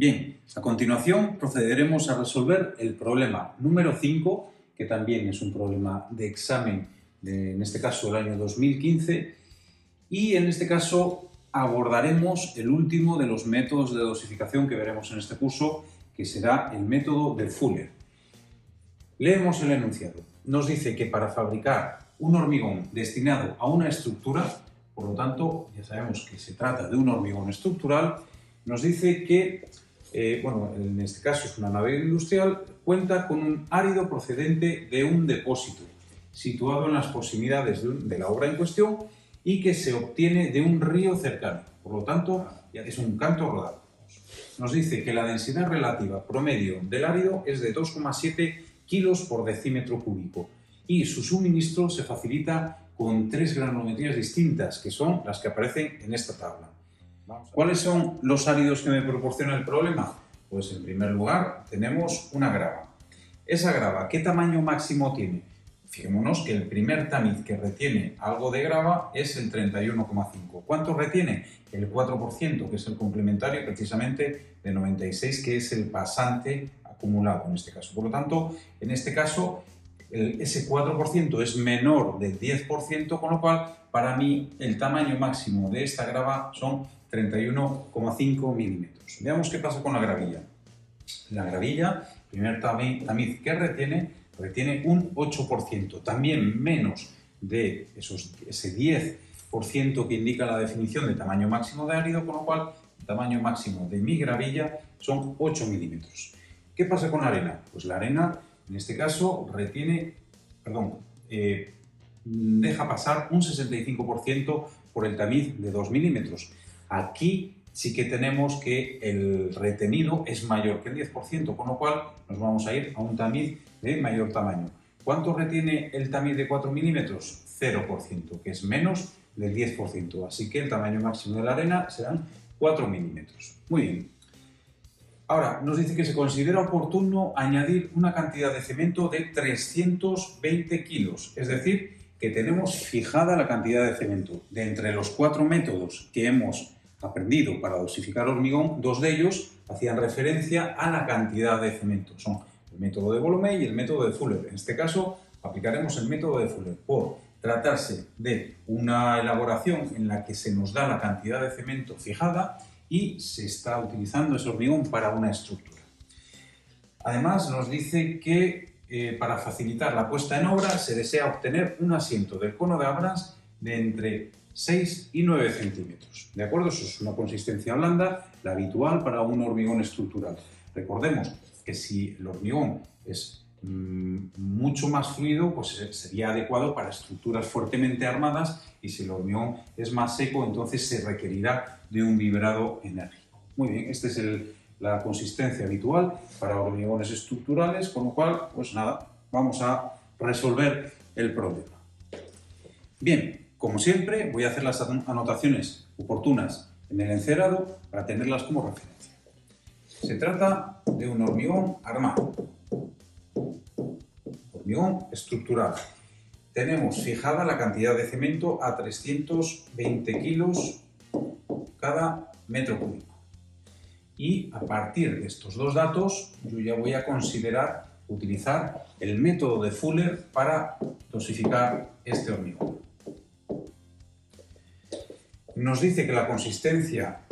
Bien, a continuación procederemos a resolver el problema número 5, que también es un problema de examen, en este caso del año 2015, y en este caso abordaremos el último de los métodos de dosificación que veremos en este curso, que será el método de Fuller. Leemos el enunciado. Nos dice que para fabricar un hormigón destinado a una estructura, por lo tanto, ya sabemos que se trata de un hormigón estructural, nos dice que, en este caso es una nave industrial, cuenta con un árido procedente de un depósito situado en las proximidades de la obra en cuestión y que se obtiene de un río cercano. Por lo tanto, es un canto rodado. Nos dice que la densidad relativa promedio del árido es de 2,7 kilos por decímetro cúbico y su suministro se facilita con 3 granulometrías distintas, que son las que aparecen en esta tabla. ¿Cuáles son los áridos que me proporciona el problema? Pues en primer lugar tenemos una grava. Esa grava, ¿qué tamaño máximo tiene? Fijémonos que el primer tamiz que retiene algo de grava es el 31,5. ¿Cuánto retiene? El 4%, que es el complementario precisamente de 96, que es el pasante acumulado en este caso. Por lo tanto, en este caso, ese 4% es menor del 10%, con lo cual, para mí, el tamaño máximo de esta grava son 31,5 milímetros. Veamos qué pasa con la gravilla. La gravilla, primer tamiz que retiene un 8%, también menos de ese 10% que indica la definición de tamaño máximo de árido, con lo cual el tamaño máximo de mi gravilla son 8 milímetros. ¿Qué pasa con la arena? Pues la arena, en este caso, deja pasar un 65% por el tamiz de 2 milímetros. Aquí sí que tenemos que el retenido es mayor que el 10%, con lo cual nos vamos a ir a un tamiz de mayor tamaño. ¿Cuánto retiene el tamiz de 4 milímetros? 0%, que es menos del 10%. Así que el tamaño máximo de la arena serán 4 milímetros. Muy bien. Ahora, nos dice que se considera oportuno añadir una cantidad de cemento de 320 kilos, es decir, que tenemos fijada la cantidad de cemento. De entre los 4 métodos que hemos aprendido para dosificar hormigón, 2 de ellos hacían referencia a la cantidad de cemento. Son el método de Volomé y el método de Fuller. En este caso, aplicaremos el método de Fuller por tratarse de una elaboración en la que se nos da la cantidad de cemento fijada y se está utilizando ese hormigón para una estructura. Además, nos dice que para facilitar la puesta en obra se desea obtener un asiento del cono de Abrams de entre 6 y 9 centímetros. ¿De acuerdo? Eso es una consistencia blanda, la habitual para un hormigón estructural. Recordemos que si el hormigón es mucho más fluido, pues sería adecuado para estructuras fuertemente armadas, y si el hormigón es más seco, entonces se requerirá de un vibrado enérgico. Muy bien, esta es la consistencia habitual para hormigones estructurales, con lo cual, pues nada, vamos a resolver el problema. Bien, como siempre, voy a hacer las anotaciones oportunas en el encerado para tenerlas como referencia. Se trata de un hormigón armado, hormigón estructural. Tenemos fijada la cantidad de cemento a 320 kilos cada metro cúbico. Y a partir de estos dos datos, yo ya voy a considerar utilizar el método de Fuller para dosificar este hormigón. Nos dice que la consistencia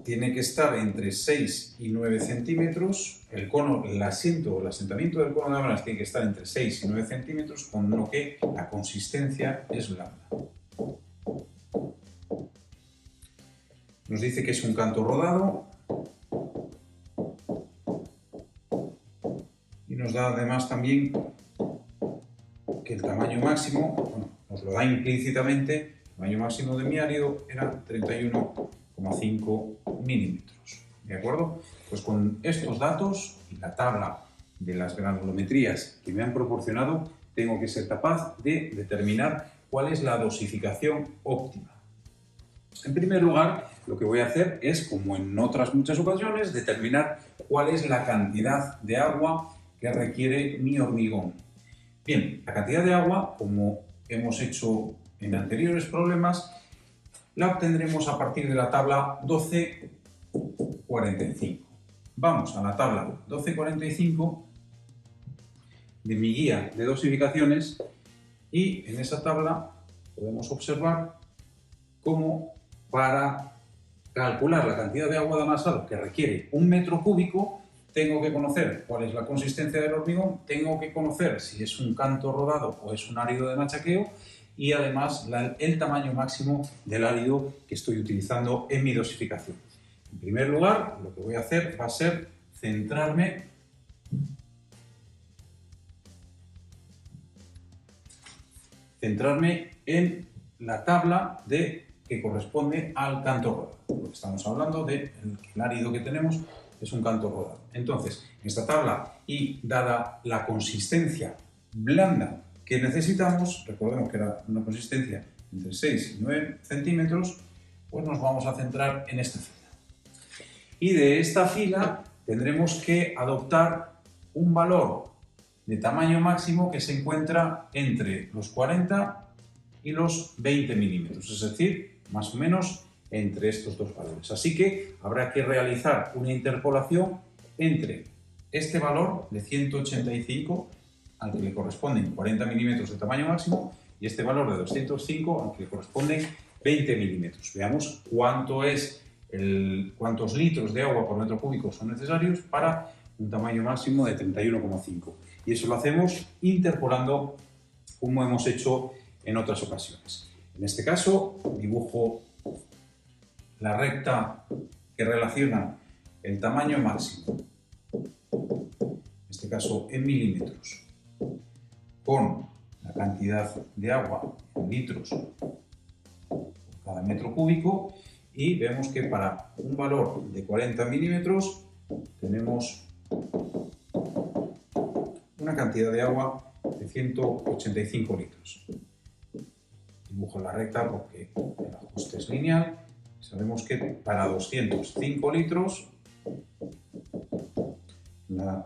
tiene que estar entre 6 y 9 centímetros, el asentamiento del cono de Abrams tiene que estar entre 6 y 9 centímetros, con lo que la consistencia es blanda. Nos dice que es un canto rodado y nos da además también que el tamaño máximo, nos lo da implícitamente, el tamaño máximo de mi árido era 31,5 milímetros. ¿De acuerdo? Pues con estos datos y la tabla de las granulometrías que me han proporcionado, tengo que ser capaz de determinar cuál es la dosificación óptima. En primer lugar, lo que voy a hacer es, como en otras muchas ocasiones, determinar cuál es la cantidad de agua que requiere mi hormigón. Bien, la cantidad de agua, como hemos hecho en anteriores problemas, la obtendremos a partir de la tabla 12 12,45. Vamos a la tabla 12,45 de mi guía de dosificaciones y en esa tabla podemos observar cómo para calcular la cantidad de agua de amasado que requiere 1 metro cúbico tengo que conocer cuál es la consistencia del hormigón, tengo que conocer si es un canto rodado o es un árido de machaqueo y además el tamaño máximo del árido que estoy utilizando en mi dosificación. En primer lugar, lo que voy a hacer va a ser centrarme en la tabla que corresponde al canto rodado. Porque estamos hablando de que el árido que tenemos es un canto rodado. Entonces, en esta tabla y dada la consistencia blanda que necesitamos, recordemos que era una consistencia entre 6 y 9 centímetros, pues nos vamos a centrar en esta fila. Y de esta fila tendremos que adoptar un valor de tamaño máximo que se encuentra entre los 40 y los 20 milímetros, es decir, más o menos entre estos dos valores. Así que habrá que realizar una interpolación entre este valor de 185, al que le corresponden 40 milímetros de tamaño máximo, y este valor de 205, al que le corresponden 20 milímetros. Veamos cuántos litros de agua por metro cúbico son necesarios para un tamaño máximo de 31,5. Y eso lo hacemos interpolando como hemos hecho en otras ocasiones. En este caso, dibujo la recta que relaciona el tamaño máximo, en este caso en milímetros, con la cantidad de agua en litros por cada metro cúbico, y vemos que para un valor de 40 milímetros tenemos una cantidad de agua de 185 litros. Dibujo la recta porque el ajuste es lineal. Sabemos que para 205 litros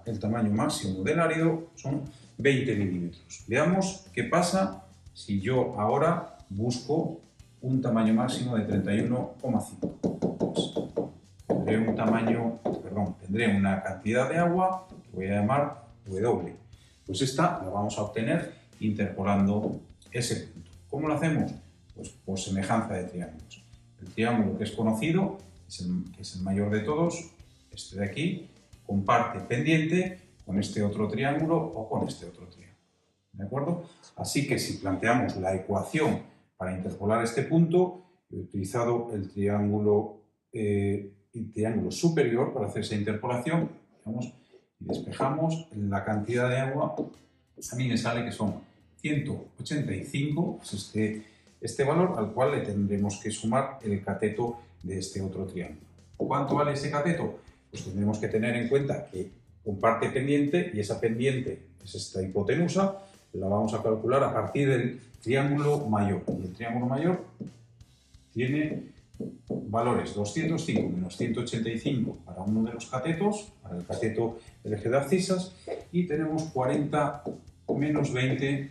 el tamaño máximo del árido son 20 milímetros. Veamos qué pasa si yo ahora busco un tamaño máximo de 31,5. Pues tendré una cantidad de agua que voy a llamar W. Pues esta la vamos a obtener interpolando ese punto. ¿Cómo lo hacemos? Pues por semejanza de triángulos. El triángulo que es conocido, que es el mayor de todos, este de aquí, comparte pendiente con este otro triángulo o con este otro triángulo. ¿De acuerdo? Así que si planteamos la ecuación para interpolar este punto, he utilizado el triángulo superior para hacer esa interpolación, digamos, y despejamos la cantidad de agua. A mí me sale que son 185, pues este valor al cual le tendremos que sumar el cateto de este otro triángulo. ¿Cuánto vale ese cateto? Pues tendremos que tener en cuenta que comparte pendiente y esa pendiente es esta hipotenusa, la vamos a calcular a partir del triángulo mayor. Y el triángulo mayor tiene valores 205 menos 185 para uno de los catetos, para el cateto del eje de abscisas, y tenemos 40 menos 20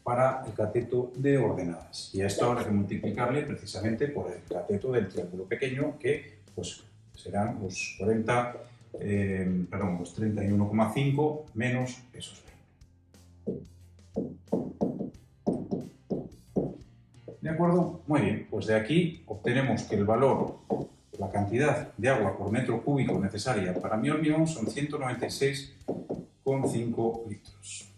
para el cateto de ordenadas. Y a esto habrá que multiplicarle precisamente por el cateto del triángulo pequeño, que pues serán los 31,5 menos esos 20. ¿De acuerdo? Muy bien, pues de aquí obtenemos que el valor, la cantidad de agua por metro cúbico necesaria para mi hormigón son 196,5 litros.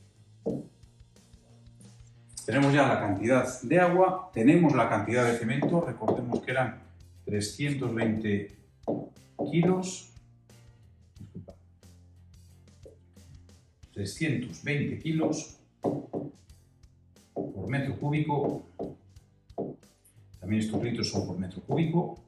Tenemos ya la cantidad de agua, tenemos la cantidad de cemento, recordemos que eran 320 kilos, 320 kilos por metro cúbico. También estos litros son por metro cúbico.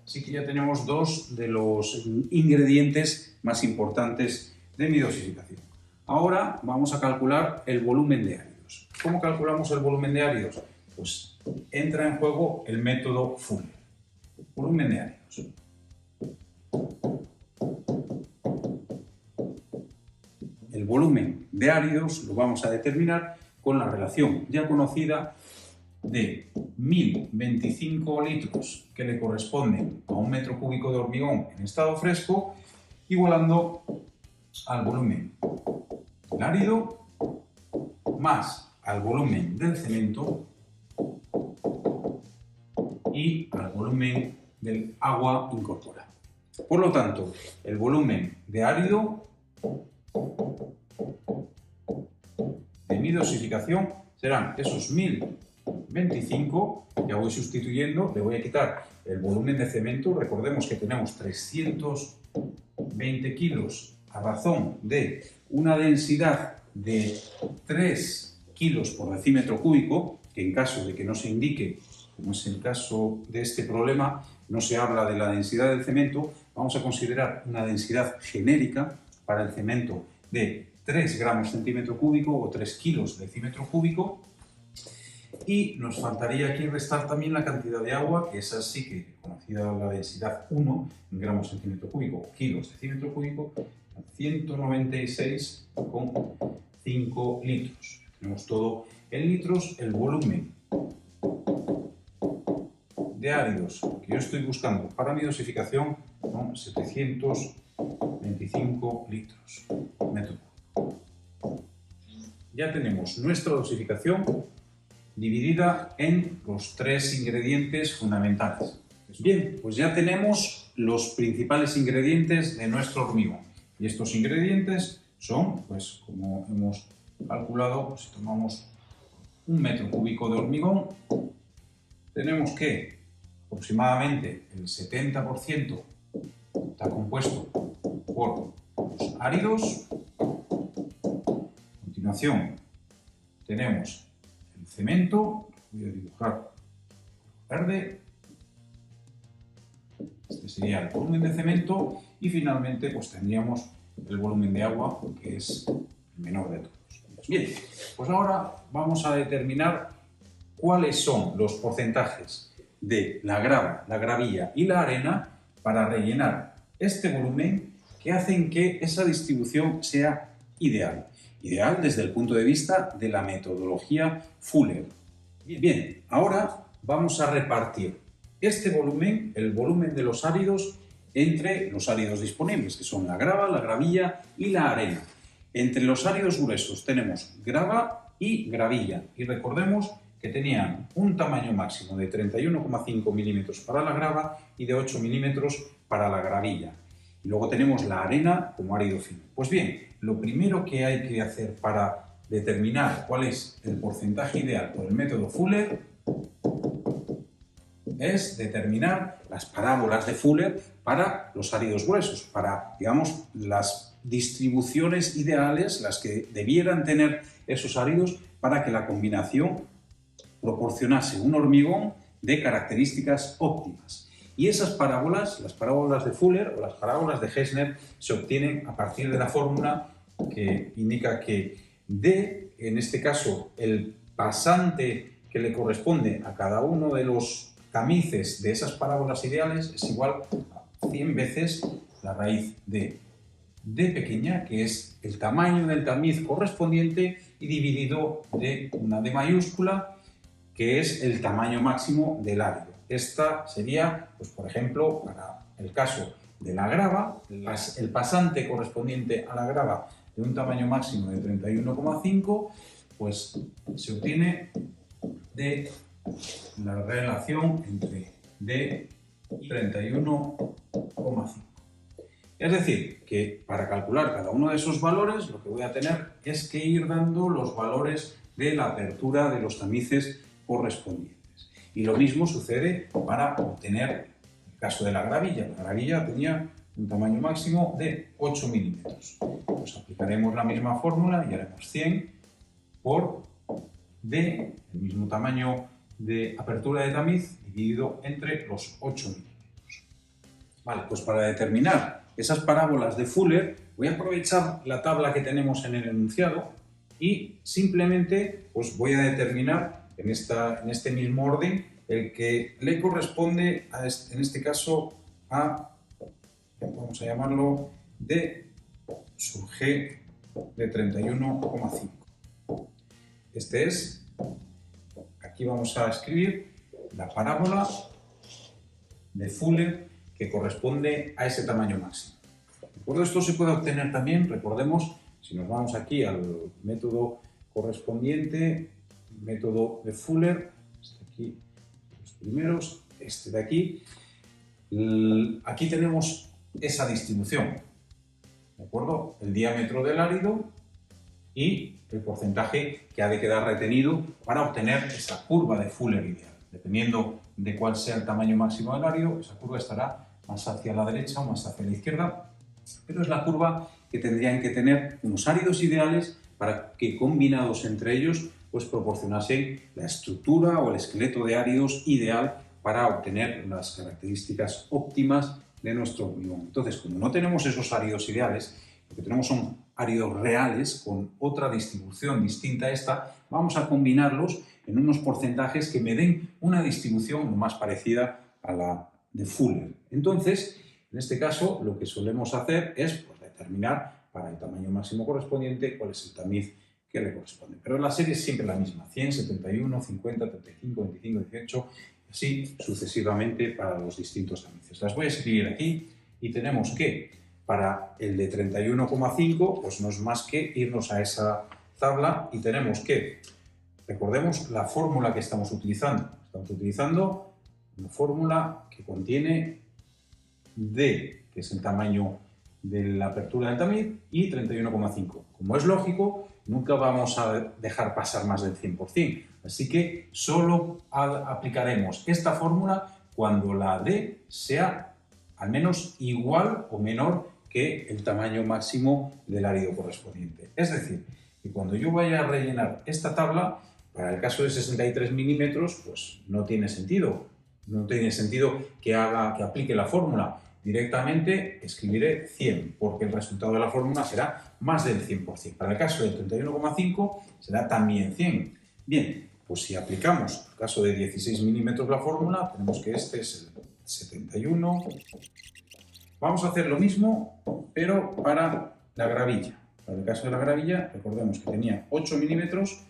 Así que ya tenemos dos de los ingredientes más importantes de mi dosificación. Ahora vamos a calcular el volumen de áridos. ¿Cómo calculamos el volumen de áridos? Pues entra en juego el método Fuller. Volumen de áridos. El volumen de áridos lo vamos a determinar con la relación ya conocida de 1025 litros que le corresponden a un metro cúbico de hormigón en estado fresco, igualando al volumen del árido más al volumen del cemento y al volumen del agua incorporada. Por lo tanto, el volumen de árido de mi dosificación serán esos 1025, ya voy sustituyendo, le voy a quitar el volumen de cemento, recordemos que tenemos 320 kilos a razón de una densidad de 3 kilos por decímetro cúbico, que en caso de que no se indique, como es el caso de este problema, no se habla de la densidad del cemento, vamos a considerar una densidad genérica para el cemento de 3 gramos centímetro cúbico o 3 kilos decímetro cúbico, y nos faltaría aquí restar también la cantidad de agua, que es así que, conocida la densidad 1 en gramos centímetro cúbico o kilos decímetro cúbico, 196,5 litros. Tenemos todo en litros, el volumen de áridos que yo estoy buscando para mi dosificación son 725 litros metro cúbico. Ya tenemos nuestra dosificación dividida en los 3 ingredientes fundamentales. Bien, pues ya tenemos los principales ingredientes de nuestro hormigón. Y estos ingredientes son, pues como hemos calculado, pues si tomamos un metro cúbico de hormigón, tenemos que aproximadamente el 70% está compuesto por los áridos. A continuación tenemos el cemento, voy a dibujar verde, este sería el volumen de cemento, y finalmente pues tendríamos el volumen de agua, que es el menor de todos. Bien, pues ahora vamos a determinar cuáles son los porcentajes de la grava, la gravilla y la arena para rellenar este volumen, que hacen que esa distribución sea ideal. Ideal desde el punto de vista de la metodología Fuller. Bien, ahora vamos a repartir este volumen, el volumen de los áridos, entre los áridos disponibles, que son la grava, la gravilla y la arena. Entre los áridos gruesos tenemos grava y gravilla, y recordemos que tenían un tamaño máximo de 31,5 milímetros para la grava y de 8 milímetros para la gravilla. Y luego tenemos la arena como árido fino. Pues bien, lo primero que hay que hacer para determinar cuál es el porcentaje ideal por el método Fuller es determinar las parábolas de Fuller para los áridos gruesos, para, digamos, las distribuciones ideales, las que debieran tener esos áridos para que la combinación proporcionase un hormigón de características óptimas. Y esas parábolas, las parábolas de Fuller o las parábolas de Gesner, se obtienen a partir de la fórmula que indica que D, en este caso el pasante que le corresponde a cada uno de los tamices de esas parábolas ideales, es igual a 100 veces la raíz de D pequeña, que es el tamaño del tamiz correspondiente, y dividido de una D mayúscula, que es el tamaño máximo del árido. Esta sería, pues, por ejemplo, para el caso de la grava, el pasante correspondiente a la grava de un tamaño máximo de 31,5, pues se obtiene de la relación entre D y 31,5. Es decir, que para calcular cada uno de esos valores, lo que voy a tener es que ir dando los valores de la apertura de los tamices correspondientes. Y lo mismo sucede para obtener el caso de la gravilla. La gravilla tenía un tamaño máximo de 8 milímetros. Pues aplicaremos la misma fórmula y haremos 100 por D, el mismo tamaño de apertura de tamiz, dividido entre los 8 milímetros. Vale, pues para determinar esas parábolas de Fuller, voy a aprovechar la tabla que tenemos en el enunciado y simplemente pues voy a determinar en este mismo orden el que le corresponde, en este caso, a, vamos a llamarlo, D sub G de 31,5. Este es aquí vamos a escribir la parábola de Fuller que corresponde a ese tamaño máximo. ¿De acuerdo? Esto se puede obtener también, recordemos, si nos vamos aquí al método correspondiente, método de Fuller, aquí los primeros, este de aquí. Aquí tenemos esa distribución, ¿de acuerdo? El diámetro del árido y el porcentaje que ha de quedar retenido para obtener esa curva de Fuller ideal. Dependiendo de cuál sea el tamaño máximo del árido, esa curva estará más hacia la derecha o más hacia la izquierda, pero es la curva que tendrían que tener unos áridos ideales para que combinados entre ellos pues proporcionasen la estructura o el esqueleto de áridos ideal para obtener las características óptimas de nuestro polígono. Entonces, como no tenemos esos áridos ideales, lo que tenemos son áridos reales con otra distribución distinta a esta, vamos a combinarlos en unos porcentajes que me den una distribución lo más parecida a la de Fuller. Entonces, en este caso, lo que solemos hacer es pues, determinar para el tamaño máximo correspondiente cuál es el tamiz que le corresponde. Pero la serie es siempre la misma, 100, 71, 50, 35, 25, 18, así sucesivamente para los distintos tamices. Las voy a escribir aquí y tenemos que para el de 31,5 pues no es más que irnos a esa tabla y tenemos que, recordemos la fórmula que estamos utilizando. Estamos utilizando una fórmula que contiene D, que es el tamaño de la apertura del tamiz, y 31,5. Como es lógico, nunca vamos a dejar pasar más del 100%. Así que solo aplicaremos esta fórmula cuando la D sea al menos igual o menor que el tamaño máximo del árido correspondiente. Es decir, que cuando yo vaya a rellenar esta tabla, para el caso de 63 milímetros, pues no tiene sentido. No tiene sentido que aplique la fórmula. Directamente escribiré 100, porque el resultado de la fórmula será más del 100%. Para el caso del 31,5 será también 100. Bien, pues si aplicamos el caso de 16 milímetros la fórmula, tenemos que este es el 71. Vamos a hacer lo mismo, pero para la gravilla. Para el caso de la gravilla, recordemos que tenía 8 milímetros.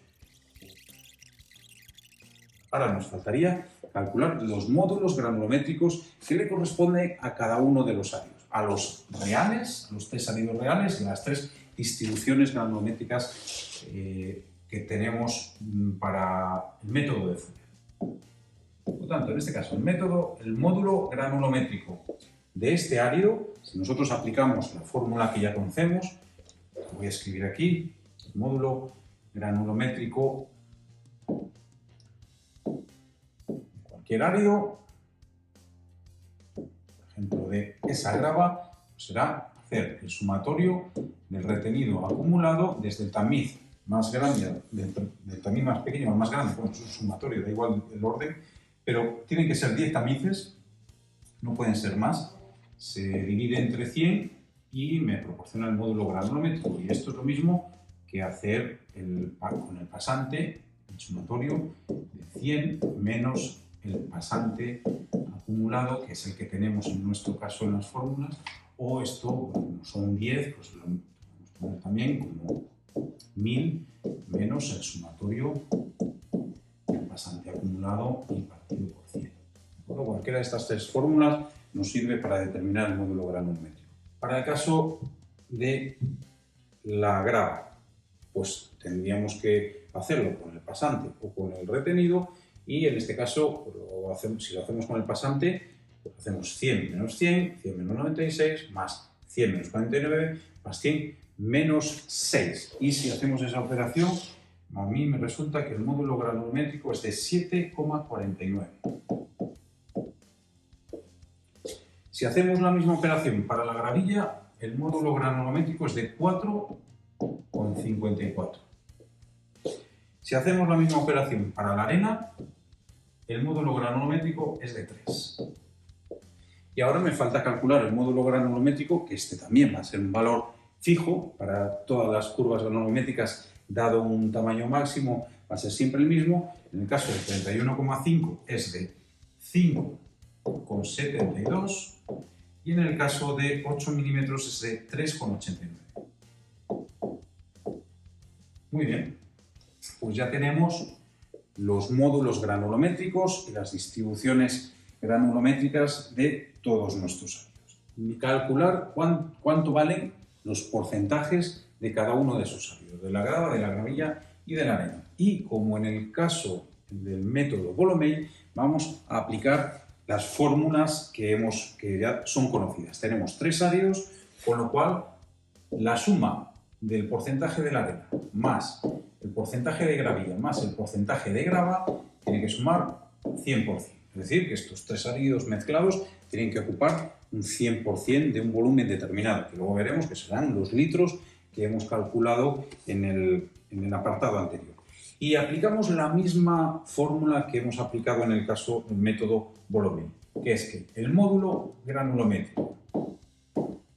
Ahora nos faltaría calcular los módulos granulométricos que le corresponden a cada uno de los áridos. A los reales, los 3 áridos reales y a las 3 distribuciones granulométricas que tenemos para el método de Fuller. Por lo tanto, en este caso, el módulo granulométrico de este árido, si nosotros aplicamos la fórmula que ya conocemos, voy a escribir aquí, el módulo granulométrico cualquier árido, por ejemplo de esa grava, pues será hacer el sumatorio del retenido acumulado desde el tamiz más grande, del tamiz más pequeño al más grande, bueno, es un sumatorio, da igual el orden, pero tienen que ser 10 tamices, no pueden ser más, se divide entre 100 y me proporciona el módulo granulométrico, y esto es lo mismo que hacer con el pasante, el sumatorio de 100 menos el pasante acumulado, que es el que tenemos en nuestro caso en las fórmulas, o esto, bueno, son 10, pues lo podemos poner también como 1000 menos el sumatorio del pasante acumulado y partido por 100. Bueno, cualquiera de estas 3 fórmulas nos sirve para determinar el módulo granulométrico. Para el caso de la grava, pues tendríamos que hacerlo con el pasante o con el retenido, y en este caso, si lo hacemos con el pasante, pues hacemos 100 menos 100, 100 menos 96, más 100 menos 49, más 100 menos 6. Y si hacemos esa operación, a mí me resulta que el módulo granulométrico es de 7,49. Si hacemos la misma operación para la gravilla, el módulo granulométrico es de 4,54. Si hacemos la misma operación para la arena, el módulo granulométrico es de 3. Y ahora me falta calcular el módulo granulométrico, que este también va a ser un valor fijo para todas las curvas granulométricas, dado un tamaño máximo, va a ser siempre el mismo. En el caso del 31,5 es de 5,72 y en el caso de 8 milímetros es de 3,89. Muy bien, pues ya tenemos los módulos granulométricos y las distribuciones granulométricas de todos nuestros áridos. Calcular cuánto valen los porcentajes de cada uno de esos áridos, de la grava, de la gravilla y de la arena. Y como en el caso del método Bolomey, vamos a aplicar las fórmulas que ya son conocidas. Tenemos 3 áridos, con lo cual la suma del porcentaje de la arena más el porcentaje de gravilla más el porcentaje de grava tiene que sumar 100%. Es decir, que estos 3 áridos mezclados tienen que ocupar un 100% de un volumen determinado, que luego veremos que serán los litros que hemos calculado en el apartado anterior. Y aplicamos la misma fórmula que hemos aplicado en el caso del método Bolomey, que es que el módulo granulométrico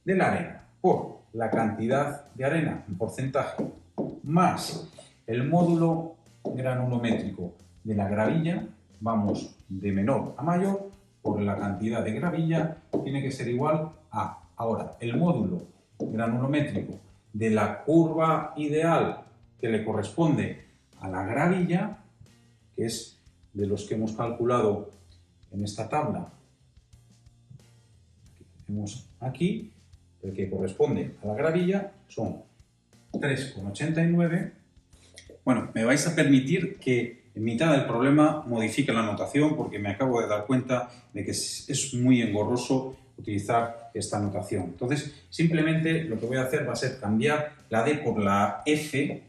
de la arena por la cantidad de arena en porcentaje más el módulo granulométrico de la gravilla, vamos de menor a mayor, por la cantidad de gravilla tiene que ser igual a, ahora, el módulo granulométrico de la curva ideal que le corresponde a la gravilla, que es de los que hemos calculado en esta tabla que tenemos aquí, el que corresponde a la gravilla son 3,89. Bueno, me vais a permitir que en mitad del problema modifique la notación porque me acabo de dar cuenta de que es muy engorroso utilizar esta notación. Entonces, simplemente lo que voy a hacer va a ser cambiar la D por la F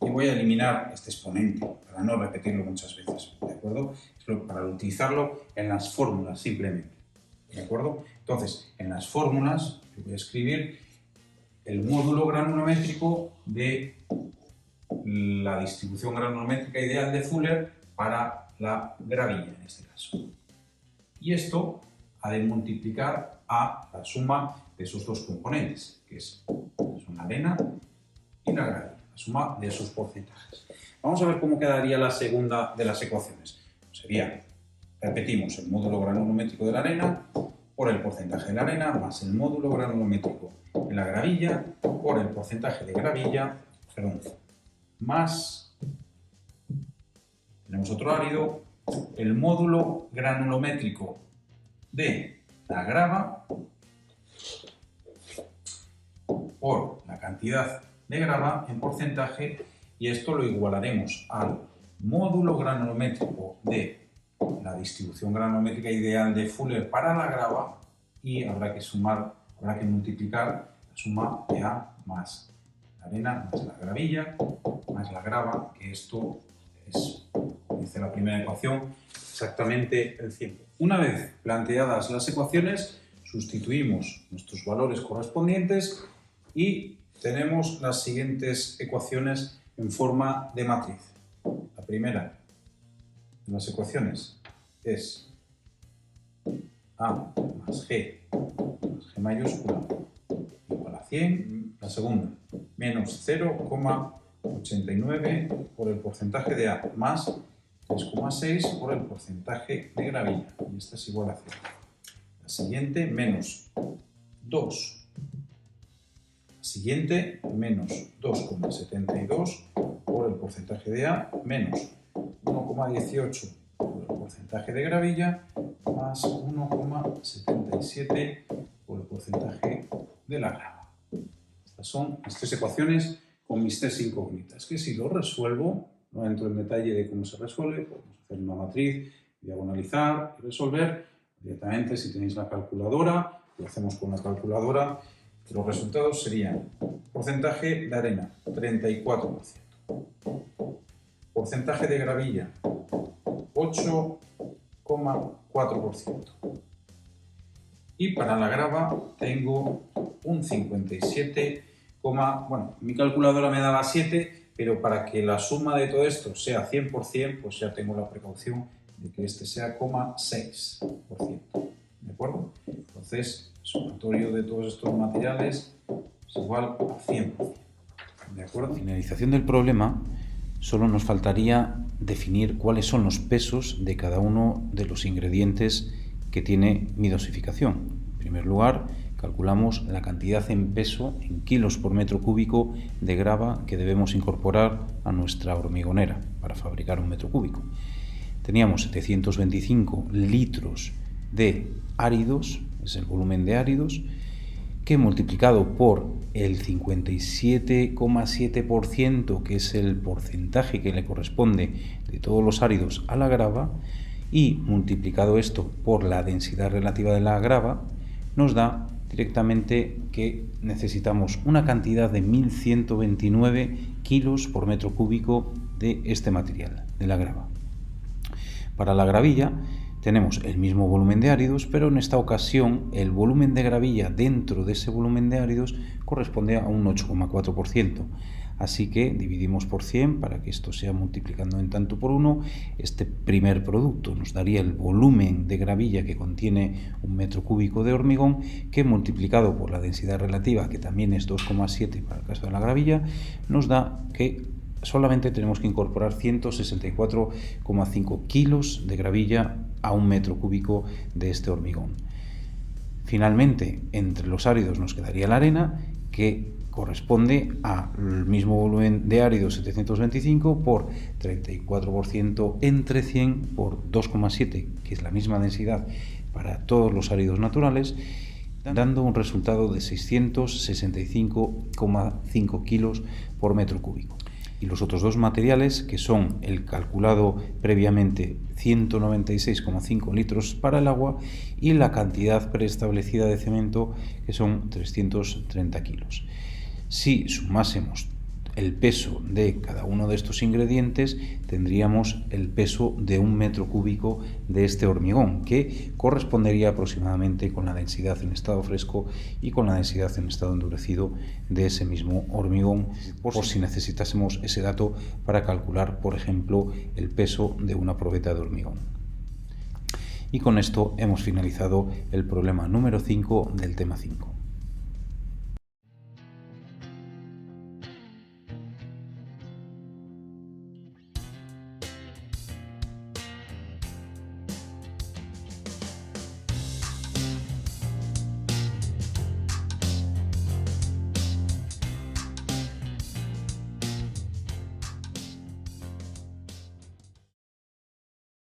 y voy a eliminar este exponente para no repetirlo muchas veces, ¿de acuerdo? Para utilizarlo en las fórmulas simplemente, ¿de acuerdo? Entonces, en las fórmulas yo voy a escribir el módulo granulométrico de la distribución granulométrica ideal de Fuller para la gravilla, en este caso. Y esto ha de multiplicar a la suma de esos dos componentes, que son la arena y la gravilla, la suma de esos porcentajes. Vamos a ver cómo quedaría la segunda de las ecuaciones. Sería, repetimos, el módulo granulométrico de la arena por el porcentaje de la arena más el módulo granulométrico de la gravilla por el porcentaje de gravilla, más, tenemos otro árido, el módulo granulométrico de la grava por la cantidad de grava en porcentaje, y esto lo igualaremos al módulo granulométrico de la distribución granulométrica ideal de Fuller para la grava, y habrá que multiplicar la suma de A más la arena más la gravilla más la grava, que esto es, dice la primera ecuación, exactamente el 100. Una vez planteadas las ecuaciones, sustituimos nuestros valores correspondientes y tenemos las siguientes ecuaciones en forma de matriz. La primera de las ecuaciones es A más G mayúscula igual a 100. La segunda, menos 0,89 por el porcentaje de A más 3,6 por el porcentaje de gravilla. Y esta es igual a 0. La siguiente, menos 2. La siguiente, menos 2,72 por el porcentaje de A menos 1,18 por el porcentaje de gravilla más 1,77 por el porcentaje de la grava. Estas son las 3 ecuaciones con mis 3 incógnitas, que si lo resuelvo, no entro en detalle de cómo se resuelve, podemos hacer una matriz, diagonalizar y resolver directamente. Si tenéis la calculadora, lo hacemos con la calculadora. Los resultados serían porcentaje de arena, 34%. Porcentaje de gravilla, 8,4%. Y para la grava tengo un 57, bueno, mi calculadora me daba 7, pero para que la suma de todo esto sea 100%, pues ya tengo la precaución de que este sea 0,6%. ¿De acuerdo? Entonces, el sumatorio de todos estos materiales es igual a 100%. ¿De acuerdo? Finalización del problema, solo nos faltaría definir cuáles son los pesos de cada uno de los ingredientes que tiene mi dosificación. En primer lugar, calculamos la cantidad en peso, en kilos por metro cúbico de grava que debemos incorporar a nuestra hormigonera para fabricar un metro cúbico. Teníamos 725 litros de áridos, es el volumen de áridos, que multiplicado por el 57,7%, que es el porcentaje que le corresponde de todos los áridos a la grava, y multiplicado esto por la densidad relativa de la grava, nos da directamente que necesitamos una cantidad de 1129 kilos por metro cúbico de este material, de la grava. Para la gravilla tenemos el mismo volumen de áridos, pero en esta ocasión el volumen de gravilla dentro de ese volumen de áridos corresponde a un 8,4%. Así que dividimos por 100 para que esto sea multiplicando en tanto por 1. Este primer producto nos daría el volumen de gravilla que contiene un metro cúbico de hormigón, que multiplicado por la densidad relativa, que también es 2,7 para el caso de la gravilla, nos da que solamente tenemos que incorporar 164,5 kilos de gravilla a un metro cúbico de este hormigón. Finalmente, entre los áridos nos quedaría la arena, que corresponde al mismo volumen de áridos 725 por 34% entre 100 por 2,7, que es la misma densidad para todos los áridos naturales, dando un resultado de 665,5 kilos por metro cúbico. Y los otros dos materiales, que son el calculado previamente 196,5 litros para el agua y la cantidad preestablecida de cemento, que son 330 kilos. Si sumásemos el peso de cada uno de estos ingredientes, tendríamos el peso de un metro cúbico de este hormigón, que correspondería aproximadamente con la densidad en estado fresco y con la densidad en estado endurecido de ese mismo hormigón, por si necesitásemos ese dato para calcular, por ejemplo, el peso de una probeta de hormigón. Y con esto hemos finalizado el problema número 5 del tema 5.